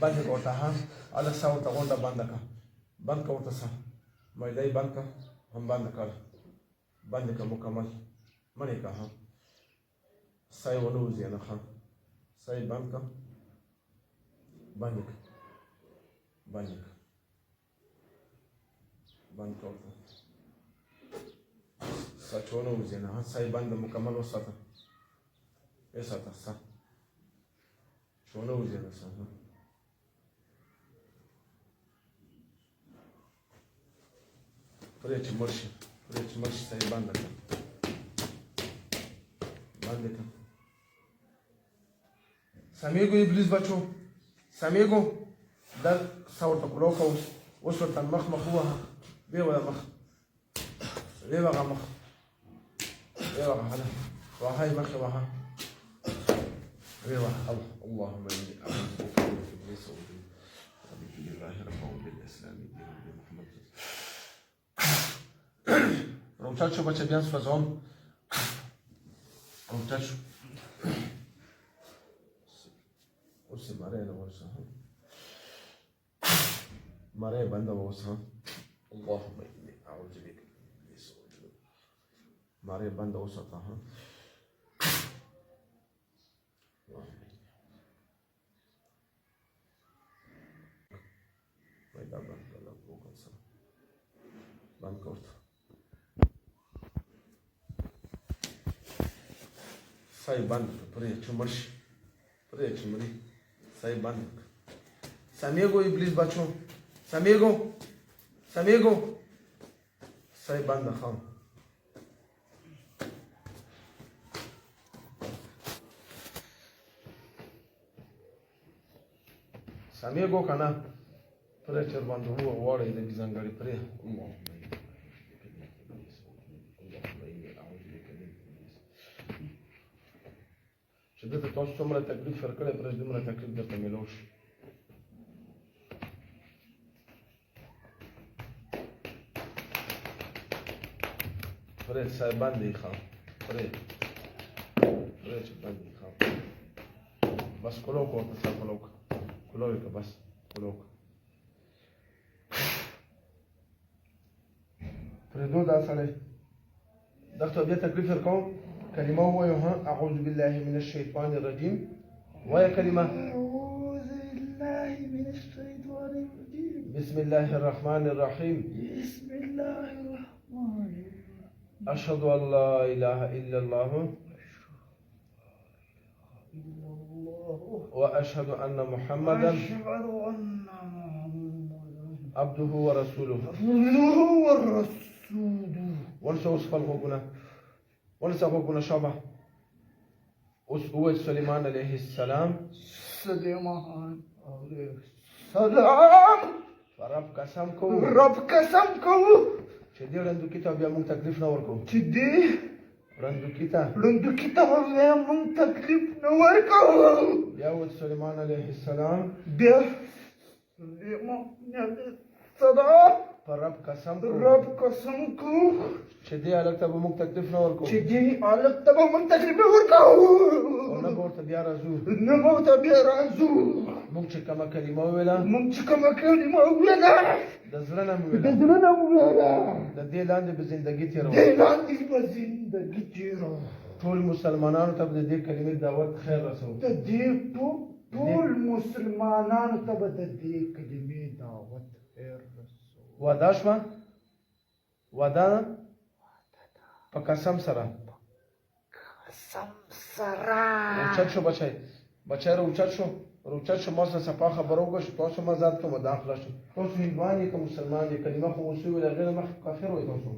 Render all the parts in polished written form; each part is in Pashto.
بند ورته ها الله سا ورته غونډه بنده کړه بند کړه ورته سا معده یې بند کړه هم بنده کړه بند کړه مکمل منې کړه ها سا یې ونه وځي نه ښه سا یې بند کړه بند کړه بند کړه بند کړه ورته سا چې ونه وځي نه ها سا یې بنده مکمل وساته وساته سا چې ونه وځي نه سا پرې چې مړ شي سا یې بنده کړه بنده کړه سمیږو ابلیس بچو سمیږو دا سا ورته کلو که اوس ورته مخ ووهه ویې وله مخ ویې وغه مخ ویې وغه هله وهه یې مخ یې وهه ویې وهه اللهم إني أعوذ بك من إبليس وبك بالله رب وبالإسلام دين محمد روچت شو بچه بیان سوزم روچت شو اوسی مره نوارسه مره بنده واسه اللهم إني أعوذ بك من إبليس مره بنده واسه بند کرد سای بند پرې چې مړ شي پرې چې مري سای بند سمیږو ابلیس بچو سمیږو سای بند خام سمیږو کنه پرې چې باندې هو وړې د ځنګړي پرې چې دته تاسو څومره تکلیف ورکړی پرې دومره تکلیف درته میلاو شي پرې سای باندې یې ښه پرې چې باندې یې ښه بس کلو که ورته سا کلو یې که بس کلو که پرېږدو دا سړی دغته بیا تکلیف ورکوم كلمة ويوها أعوذ بالله من الشيطان الرجيم ويا كلمة أعوذ بالله من الشيطان الرجيم بسم الله الرحمن الرحيم بسم الله الرحمن الرحيم أشهد أن لا إله إلا الله وأشهد أن محمدا عبده ورسوله ونسى وصف الغبنة ونسى غبنة شعبه أسئوة سليمان عليه السلام فرب قسم کو چې دې رندو کتاب بیا مونږ تکلیف نه ورکو رندو کتاب بیا ود سليمان عليه السلام پر رب قسم کو چې دې الګ ته به مونږ تکلیف نه ورکو او نه به ورته بیا راځو مونږ چې کومه کلمه وویله د زړه نه مو ویله د دې لاندې به زندګي تېروو ټول مسلمانانو ته به د دې کلمې دعوت خیر رسوو وعده شوه وعده په قسم سره روچت شو بچی روچت شو ما سره صفا خبره وکړه چې تاسو ما ذات کوم داخله شو تاسو هندوان یې که مسلمان یې کلمه خو اوس وویل هغې نه مخکې کافر وایي تاسو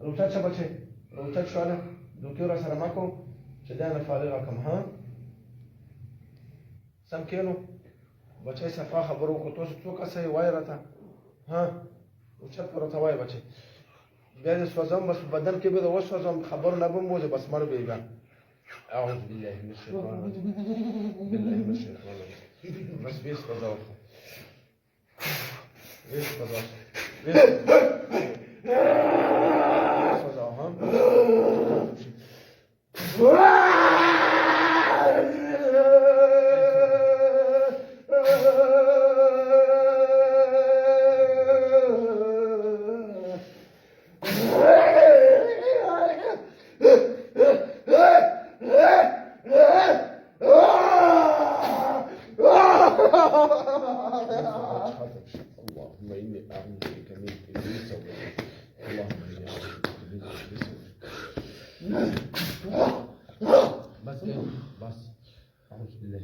روچت شه بچی روچت شو هله دوکې راسره مه کوو چې دا نه فارغه کړم ها سم کښېنو بچی صفا خبره وکړو تاسو څو کسه یې وایي راته ها روچت به راته وایي بچی بیا دې سوځم بس بدن کې به د وسوځم خبر نه به م وځي بس مړ به یې بیا أعوذ بالله من الشيطان الرجيم بس بيس قضاء ها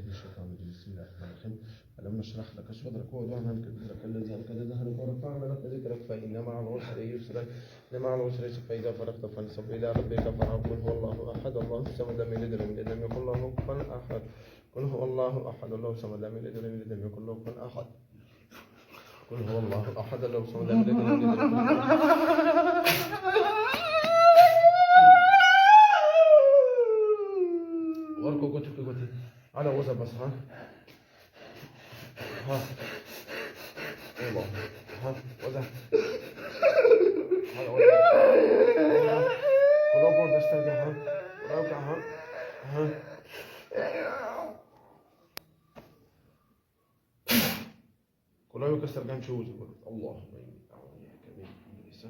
من الشيطان الرجيم بسم الله الرحمن الرحيم ألم نشرح لك صدرك ووضعنا عنك ذكرك الذي أنقض ظهرك ورفعنا لك ذكرك فإن مع العسر يسرا إن مع العسر يسرا فإذا فرغت فانصب إلى ربك فارغب قل هو الله أحد الله الصمد لم يلد ولم يولد لم يكن له كفوا أحد قل هو الله أحد الله الصمد لم يلد ولم يولد لم يكن له كفوا أحد قل هو الله أحد الله الصمد لم يلد ولم يولد لم يكن له وركو قلت على وزن بس ها ايوه ها وزن هذا وزن كلهم قول تسترجع ها راوكع ها كلهم يكسر كان شو يقول اللهم اني اعوذ بك من ابليس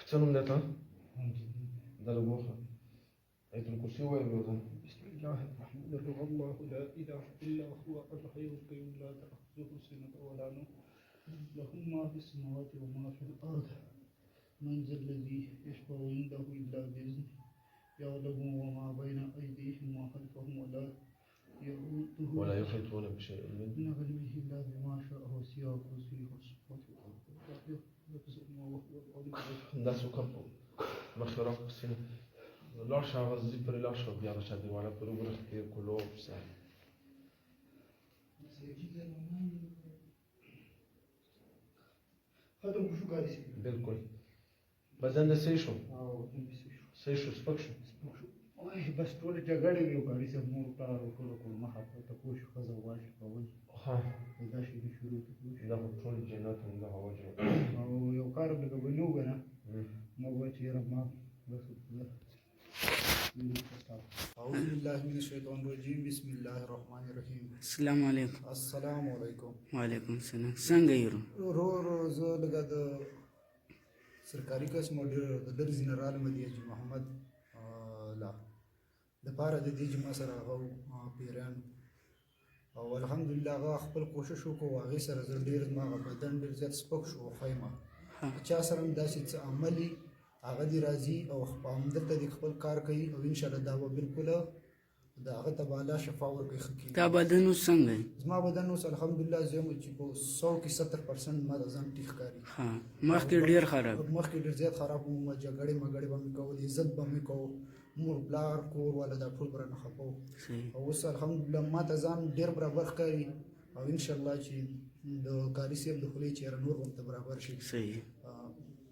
تسلم لك دربوها آية الكرسي وين بسم الله الرحمن الرحيم الله لا إله إلا هو الحي القيوم لا تأخذه سنة ولا نوم له ما في السماوات وما في الأرض من ذا الذي يشفع عنده إلا بإذنه يعلم وما بين أيديهم وما خلفهم ولا يحيطون بشيء من علمه إلا بما شاء وسع كرسيه السماوات والأرض الناس كفوا مخيرات السنة العشاء غزي بري العشاء بيعرف شادي ولا بروبر كتير كلهم سهل هذا مش قاعد بالكل بزن سيشو سيشو سبكشو بس ټول جګړې یو غاړي سم مور پلار ټول ما حتی تاسو خزه واش کول ها دا شي شروع دا ټول جنات هم دا وجه او یو کار به بنو غنه مو چې رحمان بس أعوذ بالله من الشيطان الرجيم بسم الله الرحمن الرحيم السلام عليكم. السلام عليكم. وعليكم السلام. څنګه یو رو زه لګا د سرکاري قسم د در جنرال مدیج محمد لا د پاره د دې جما سره هغه پیران او الحمدلله هغه خپل کوشش وکړو هغه سره زه ډیر ما بدن ډیر زیات سپک شو خیمه چا سره داسې څه عملی هغه دی راځي او خپل دلته د خپل کار کوي او ان شاء الله دا به بالکل دا هغه ته بالا شفا ورکړي خکې تا بدن څنګه زما بدن اوس الحمدلله زم چې په 100 کې 70% ما ځان ټیک کاری ها مخکې ډیر خراب مخکې ډیر زیات خراب وم جګړې مګړې به مې کول عزت به مې کو مور بلار کور ولا دا ټول برنه خپو او اوس الحمدلله ما ته ځان ډیر برابر ښکاري او ان شاء الله چې د کاری سیب د خولي چیر نور هم ته برابر شي صحیح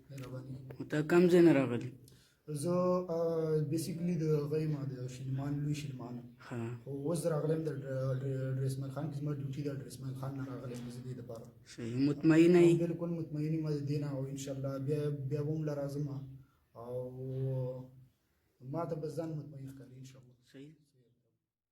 مهرباني ته کم ځای راغلی زه بیسیکلی د غیمه د شلمان لوی شلمان ها اوس راغلم د ډریسمن خان کې زما ډیوټي د ډریسمن خان نه راغلم د دې لپاره صحیح مطمئنه یې بالکل مطمئنه ما دې نه او ان شاء الله بیا هم لازم او ما ته بزن مطمئن ښکاري ان شاء الله صحیح